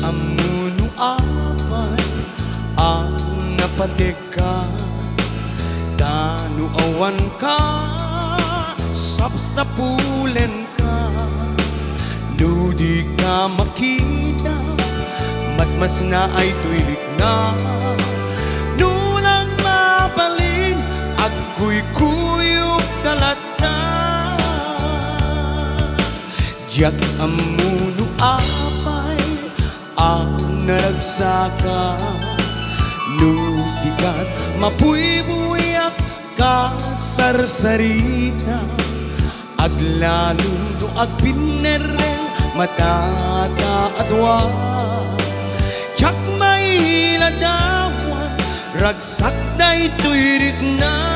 amuno apay ang napatika tanu awan ka sapsapulen ka nudi ka makita mas na ay tuilik na nulang mapalin ako'y kuyog talata diyak amuno apay ang naragsaka nusikat mapuy-buyak ka sarsarita aglalo no agpinereng matata adwa tsak may ladawan ragsak day tuirik na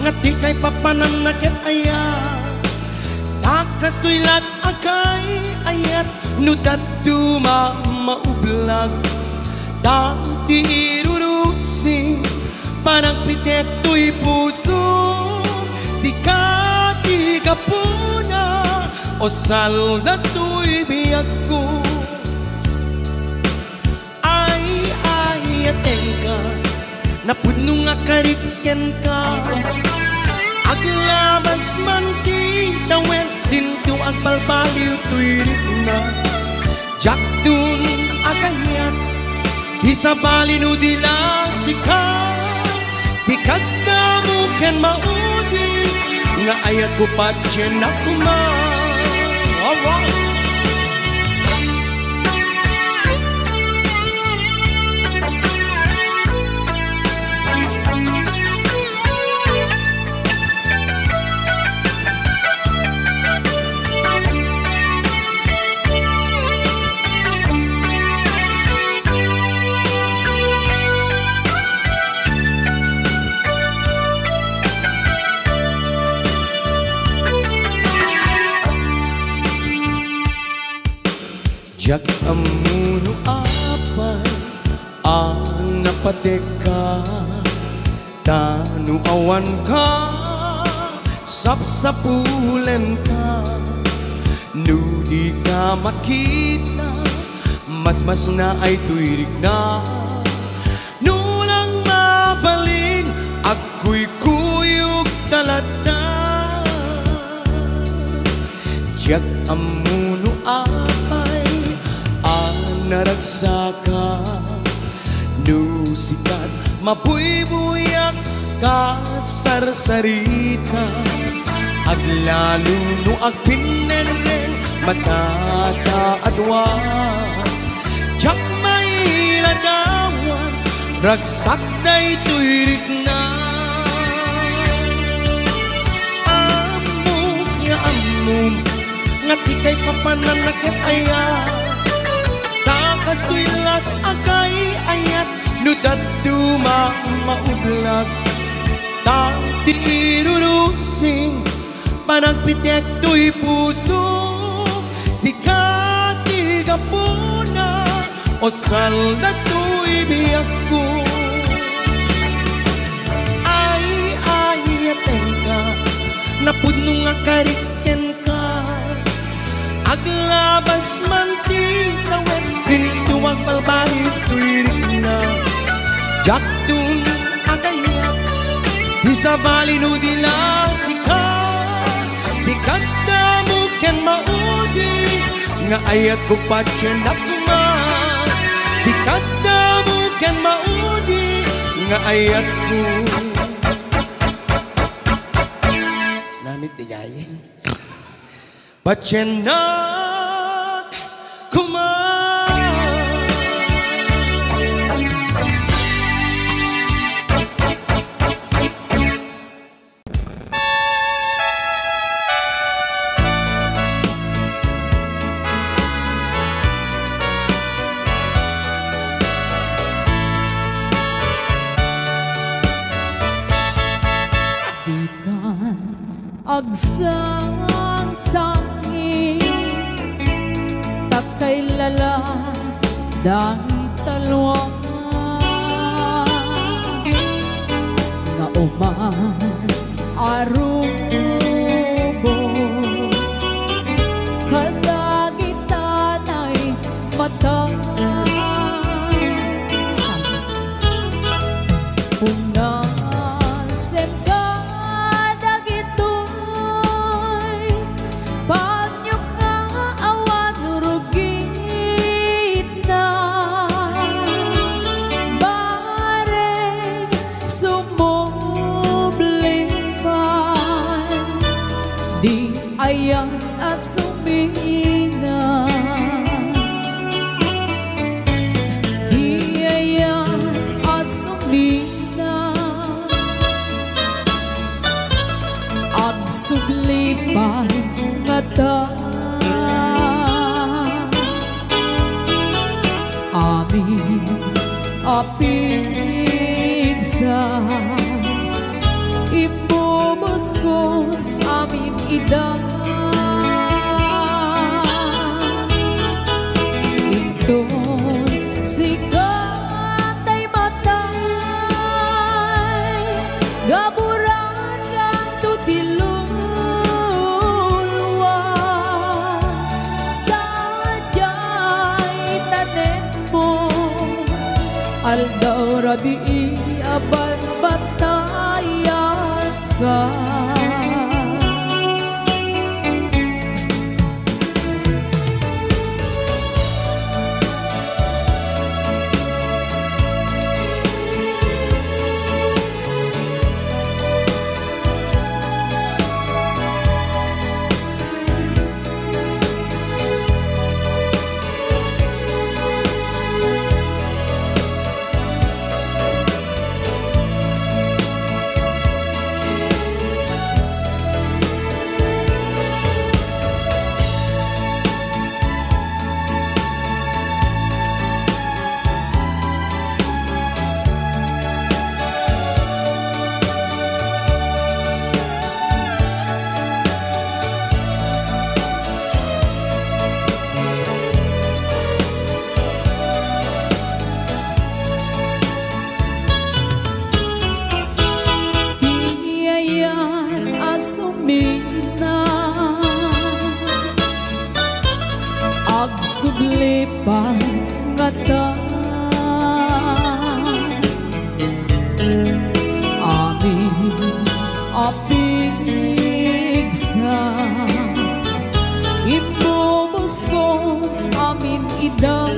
nga di kay papananakit ayat takas tuilat akay ayat nudat duma maublag dati irurusin parang pitek tuy puso sikati kapuna o salda tuy biyag ko ay ateng ka napuno nga kariken ka aglabas man ti tawen dinto agbalbaliw tuirik na jakdun agayat isabali no dila sikat kamu ken maudi nga ayat ko patyen na kuma alright. Jak amuno apay ang napatika tanu awan ka sapsapulen ka nudi ka makita mas na ay tuirik na nulang mapalin ako'y kuyog talata jak amuno apay naragsaka nusikat mapuy-buyak ka sarsarita aglalo no agpinereng matata adwa tsak may ladawan ragsak day tuirik na amum nga di kay papananakit ayat takas tuilat akay ayat nudat duma maublag dati irurusin panagpitek tuy puso sikati kapuna o salda tuy biyag ko ay ateng ka napuno nga kariken ka aglabas man ti tawen dinto agbalbaliw tuirik na jaktun agayat isabali no dila sikat damo ken maudi nga ayat ko patyen na kuma sikat damo ken maudi nga ayat ko namit digayin patyen na kuma. Agsang-sangi takay lala dahil talwa na uman di ayan asumina, di ayan asumina, ang sublipan nga ta amin apigsa ibubos ko amin ida inton sikatay matay gaburan kang tutilulwa sadyay tanen mo aldaw rabi aban batayan ka. Sublipan nga ta amin apigsa ibubos ko amin ida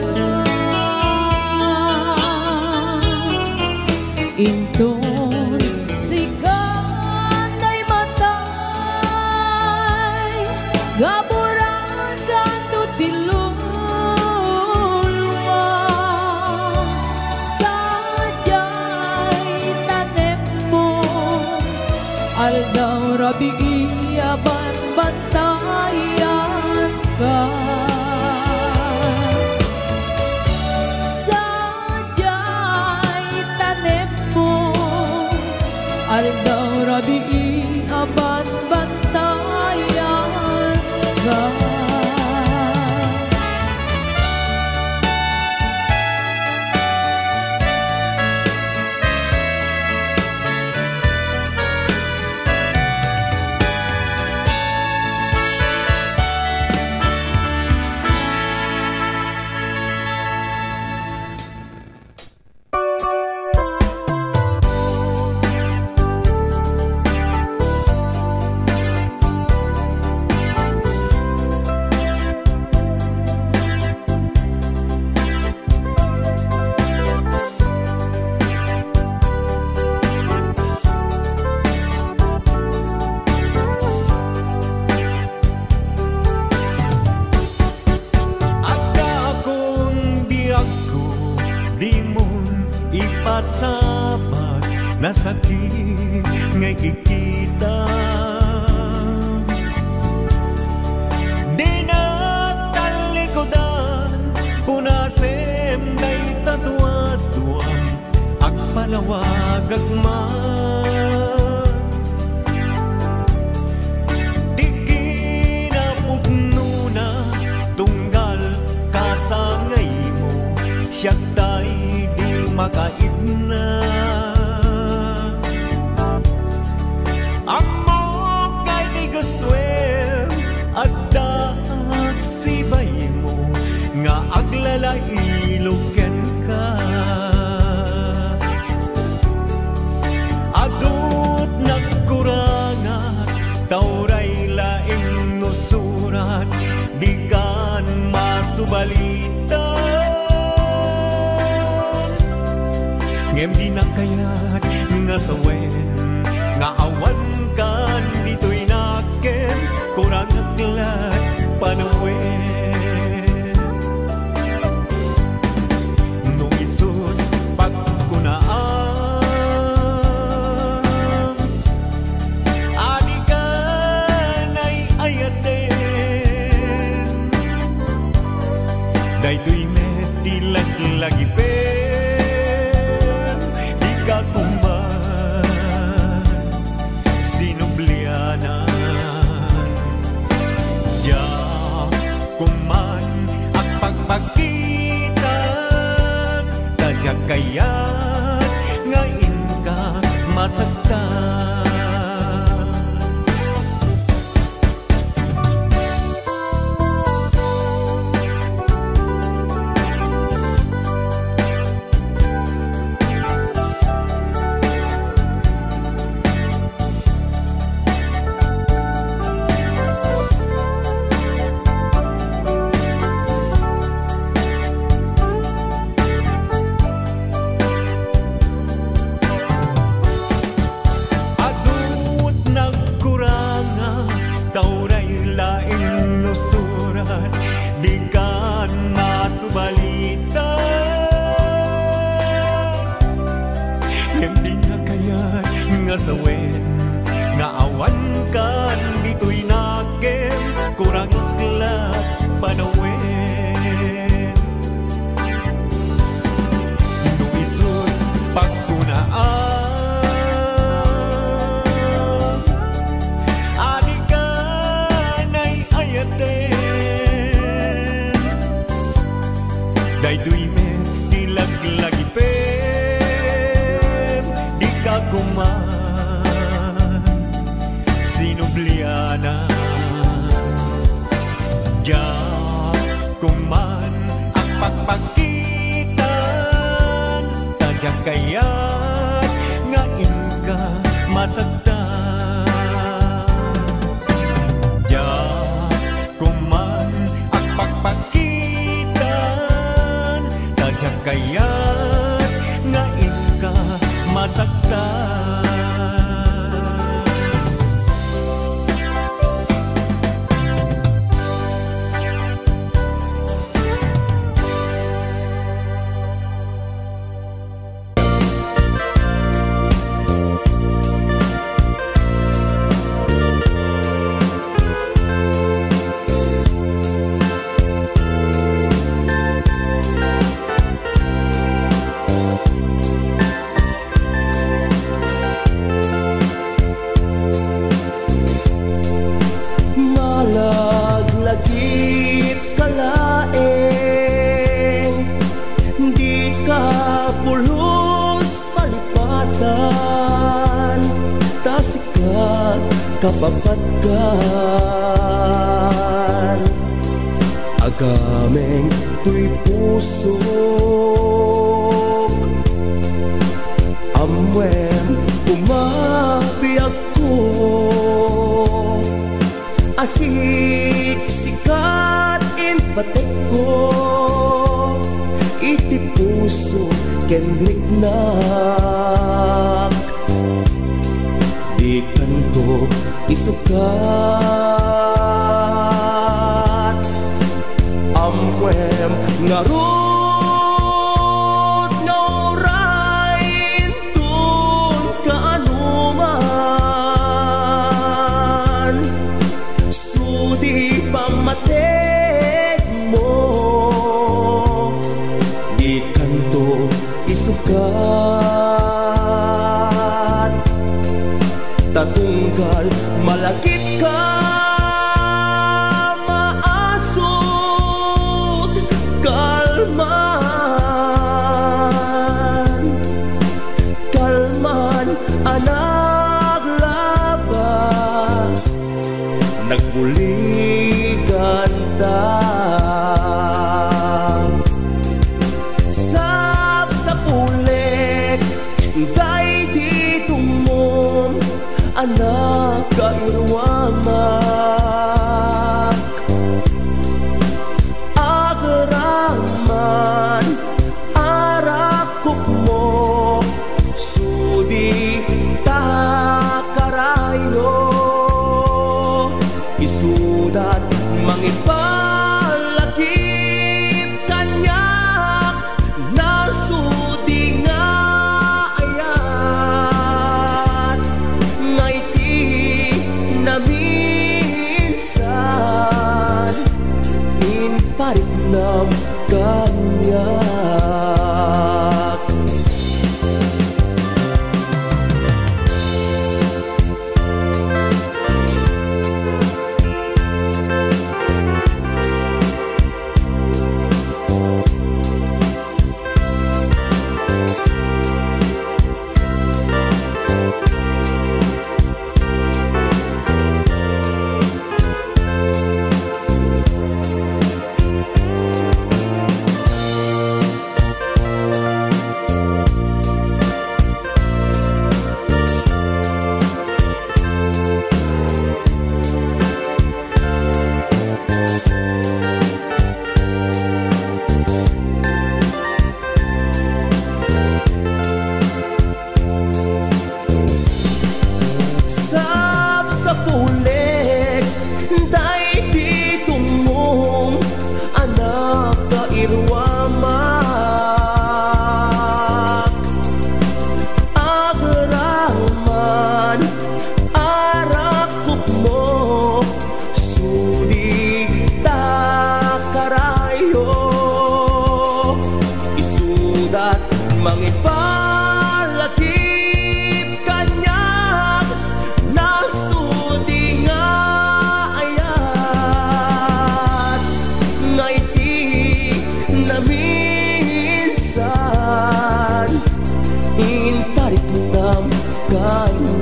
inton sikatay matay gaburan kang tutilulwa aldaw rabi aban batayan ka sadyay tanem mo aldaw rabi aban batayan ka. Pasabak na sakit ngay kikita di na talikodan punasem ngay tatuaduan agpalawag agman di kinapudno na tunggal kasangay mo siyak tayo di makain na amo kay di gustuem adda agsibay mo nga aglalailoken ka adut nagkurangat tauray laing nusurat di kan masubalita ngem di na kayat nga sawen nga awan kan dito'y naken masaktan. Sawen nga awan kan dito'y nakem kurang iklap panawen Nuisod pagkunaan adikanay ayaten daytoy met dilaglagipen di ka kuman sinubliana Diyak kuman ang pagpagitan tadyak kaya't ngain ka masagdan Diyak kuman ang pagpagitan tadyak kaya't ngain ka masagdan kapapatkan agameng tuy pusok amwen umabiyag ko asik sikat impatek ko iti puso kendrik nak di kanto isukat amwem ngarut ngaurain tun kaanuman sudi pamatek mo di kanto isukat tatunggal malakit ka maasot kalman kalman anak labas nagbuligan ta sa pulik day dito mo anak kairwamak agaraman arakuk mo sudi takarayo isudat mangipalakip kanyak nasudi nga ayat ngaiti naminsan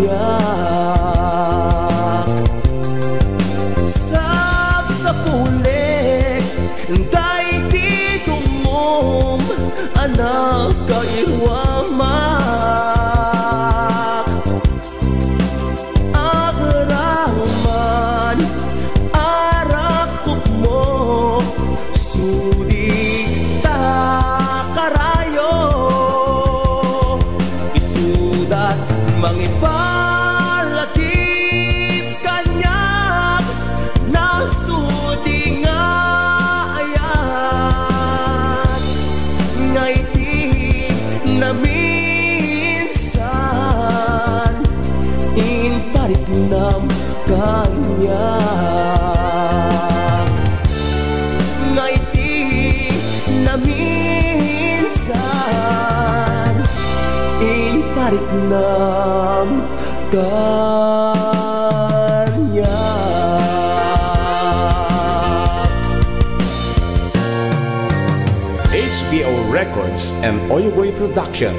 kanya. Sa pulik day dito mom anak kaiwamak agaraman arakop mo sudi ta karayo isudat mangipalatip kanyak nasudi nga ayat ngaiti na minsan in paripnam kanya ngaiti na minsan in paripnam kanya. HBO Records and Oyoboy Production.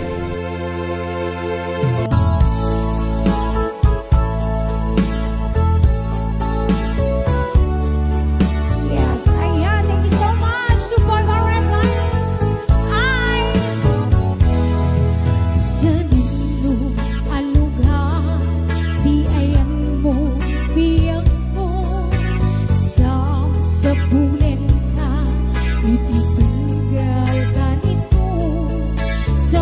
Yes, ayan, thank you so much to Paul Red Lions. Sanin mo alugan, di ayan mo, biyang mo, sa bulen ka, iti tunggal ka nito, sa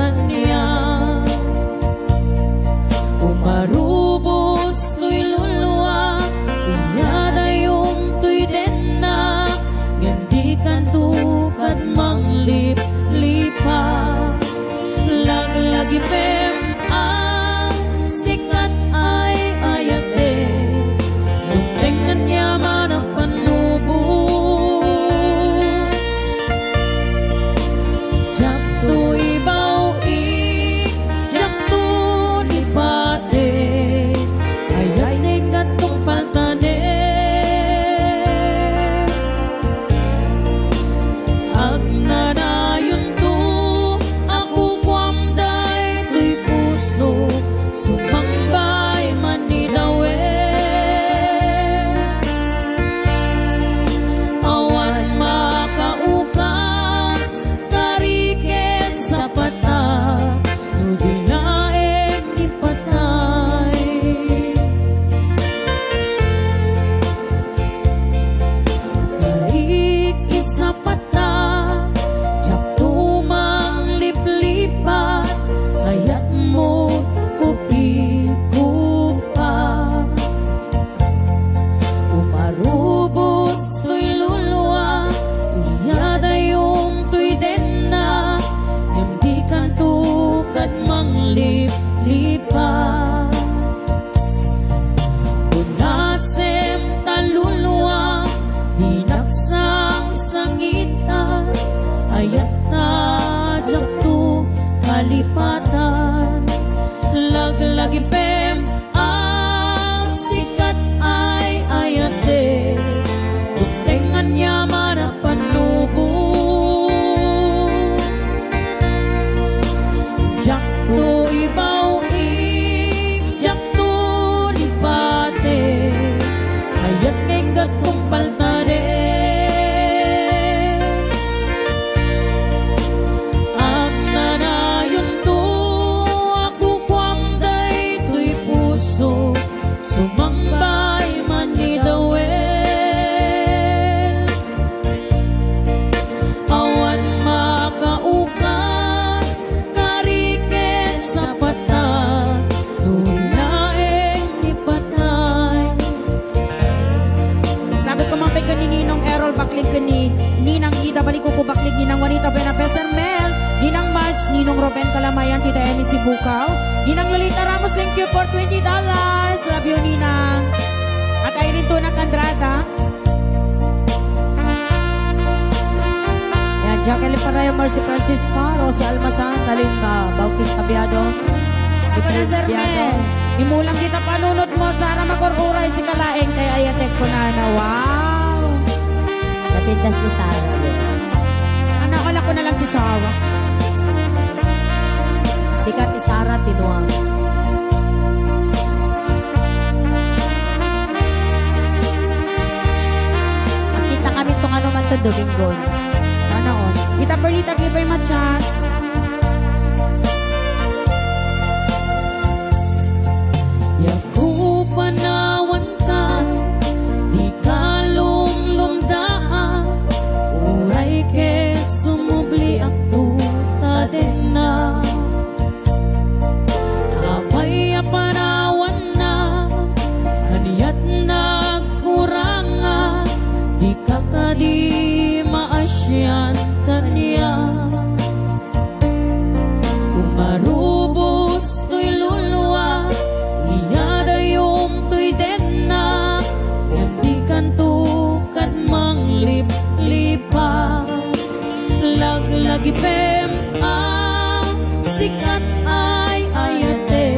kanya. Umarubos tuy luluwa, iyada yung tuy den na, hindi kantukad manglip-lipa. Laglagi pem ang sikat ay ayate, nung tingnan niya man ang panubo. Jakto ibaw jakto di pate, ayay neng gatong paltane. Agnanayon to ako kwamday tuy puso, sumambay man ni dawe. Awan makaukas kariket sa pata, nubinaeng ni patay. Karik isa pata, jakto mang liplipat, ayat mo kupi-kupa. Umarubos tuy luluwa, iyada yung tuy den na, hindi kantukad manglip-lipa. Unasem taluluwa, hinaksang sangita, ayat na jakto kalipatan. Laglagi pem ang sikat ay ayate, dutengan niya man ang panubo. Jakto ibaw jakto di pate, ayat ngayong gatong paltade. Agnanayon to ako kwamday tuy puso, sumambay man ni dawe. Awan makaukas kariket sa pata, nulaeng ni patay. Sagot ko mampay ka ni Ninong Errol, baklig ka ni Ninang Ida, balik ko baklig Ninang Juanita Benapeser Mel, Ninang Madge, Ninong Ruben Kalamayan, Tita Emi Sibukaw, Ninang Lolita Ramos, thank you for $20. Love you, Ninang. At Irene Tuna Candrada. Yan, Jacqueline Parayo, Mercy Francisco, Rosie Almasan, Talinga, Baukis Tabiado, si Prince Sir Biado. Mel, Imulang kita panunot mo, Sara makururay si Kalaeng, kay Ayatek ko na. Wow! napintas ni Sarah, guys. Nakala ko na lang si Sawa. Sikat ni Sarah, tinuang. Makita kami itong ano man ito, Domingon. Sana on. Ita Perlita, give her my chance. Yaku panawan ka, di ka lumdaan, uray ket sumubli akto tadena. Apay panawan na, haniyat nagkuranga, di ka kadi maasyan kanya. Umarubos to'y luluwa, iyada yung to'y denna, hindi kantukan manglip-lipa. Laglagi pem ang sikat ay ayate,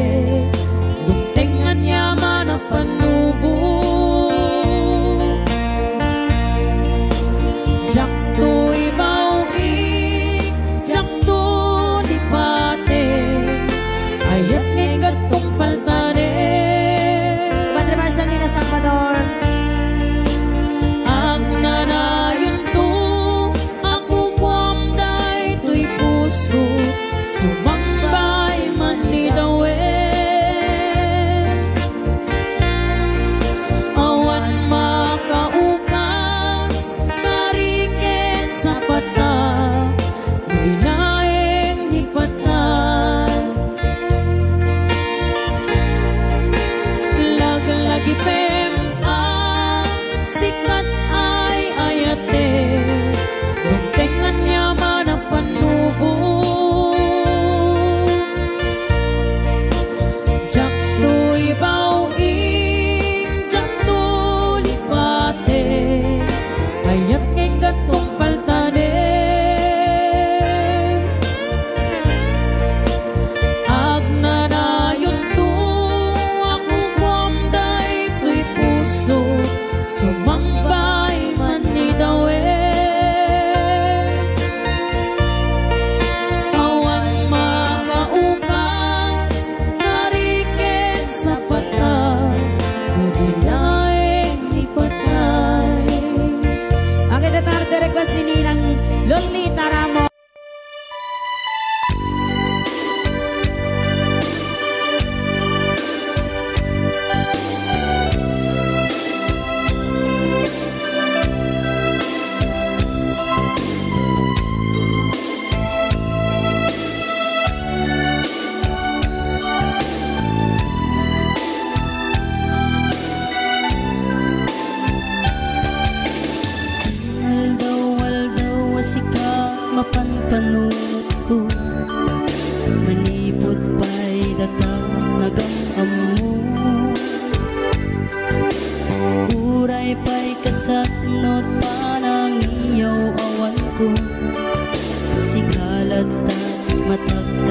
guntengan niya man ang panubo. Jakto'y bawing, jakto di pate, ayat ngin gatong paltane. Padre Marcelina Salvador. Agnanayon to, ako kwamday to'y puso, sumambay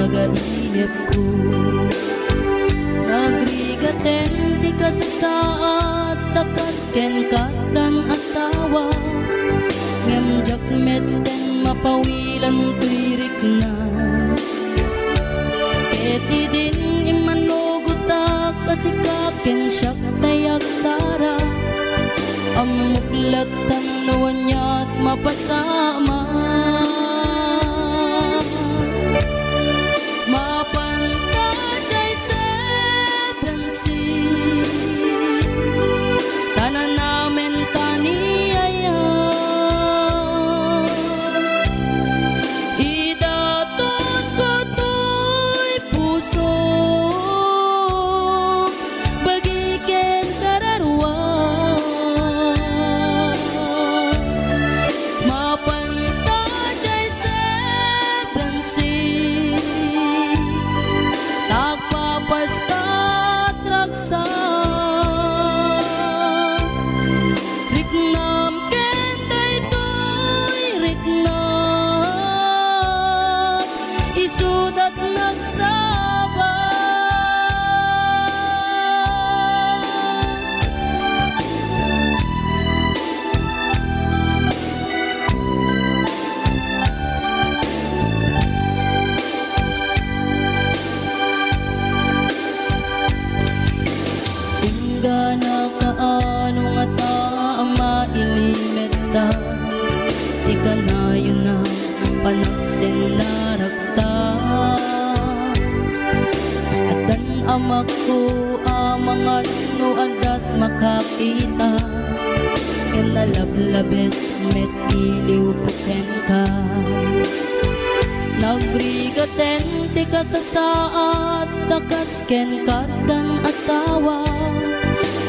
pagainip ko. Nagrigaten ti ka sa saat, takas ken katan asawa. Ngem jakmet ten mapawilan tuirik na. Eti din imanugutak kasikaken siyak tayak sara. Amuklat tanuan niya't mapasama. Mapantay seven seas, tanan namin taniyaya. Idatot ko to'y puso, bagiken kararwa. Mapantay seven seas, tagpapastat raksa. Riknam ken daytoy riknam, isudat nagsaba. Tingga na kaano nga taama ilimeta, di ka na yun na panaksin na rakta. At dan amak ko amangan no adat makakita, ken nalablabes met iliw puten ka. Nagrigaten ti ka sa saat, takas ken katan asawa.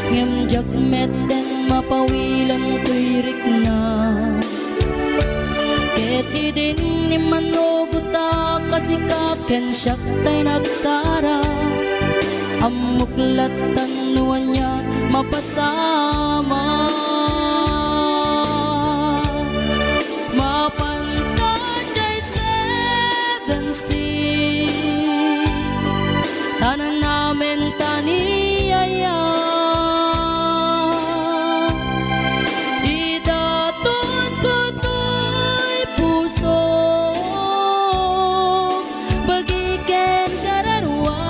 Ngem jakmet den mapawilan tuirik na. Eti din ni manuguta kasikaken siyak tay nagsara. Amuklat tanuan niya mapasama. Mapantay seven seas, tanan namin taniyaya. Idatot ko to'y puso, bagiken kararwa.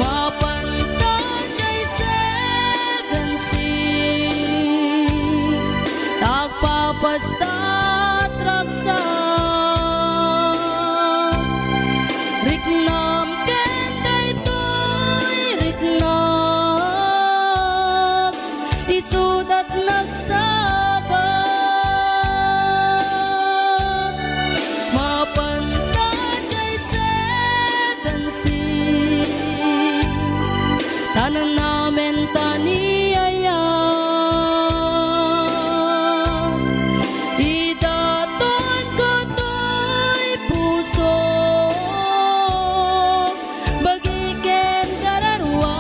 Mapantay seven seas, tagpapastat raksa. Riknam ken daytoy riknam, isudat nagsaba. Mapantay seven seas, tanan namin taniyaya. Idatot ko to'y puso, bagiken kararwa.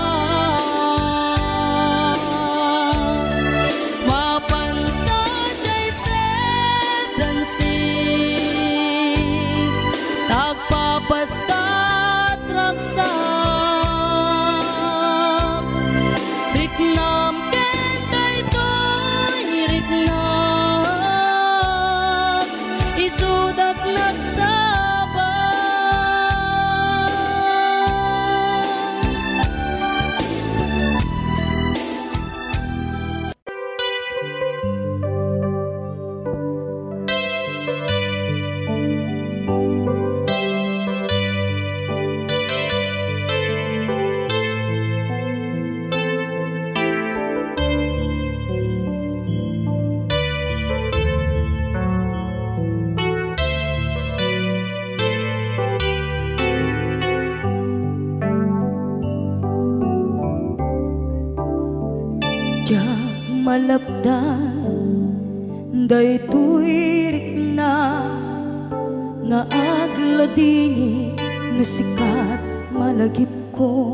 Mapantay seven seas, tagpapastat raksa. Riknam ken daytoy riknam, isudat nagsaba. Malapdan daytoy rikna nga agladini nga sikat malagip ko.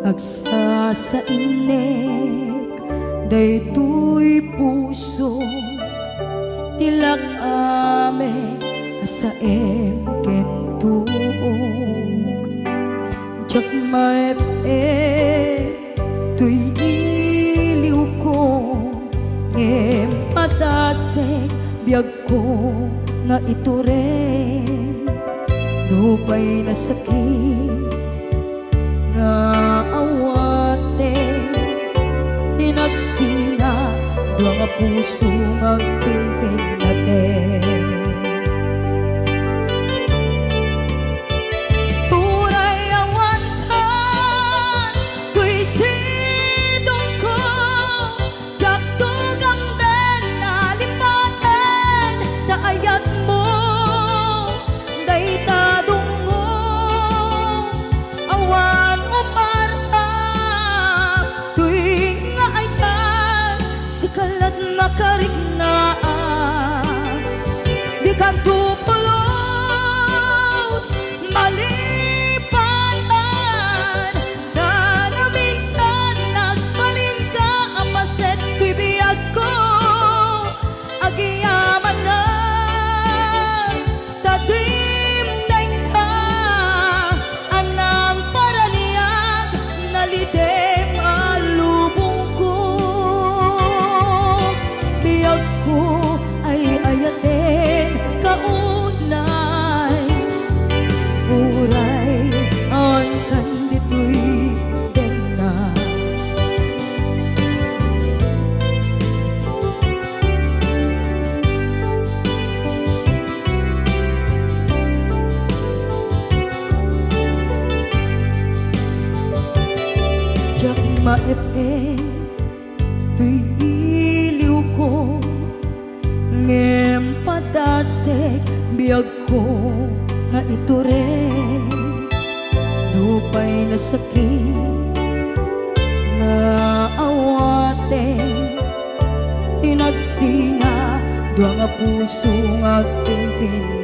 Agsa sa inek daytoy puso tilak ame sa emkentuog jak maep tuy iliw ko ngem padasek biag ko nga ito rin dupay na sakit nga awate tinagsina dua nga puso nga pinpin natin tunay awan ka tuy sidong ko jak tugam den nalipaten taayat mo day tadong mo awan umarta tuy nga ayan sikalat makariknaan di ka tupulos malipatan na minsan nagbalin ka apaset tuy biyag ko agiyaman na tadim ka anang paraniyag nalidem alubong ko biyag ko ay ayatin kaunay uray ang kandito'y denga jak maepe tuy iliw ko ngem padasek biag ko nga ito rin dupay na sakit nga awate tinagsinga dua nga puso nga pinpin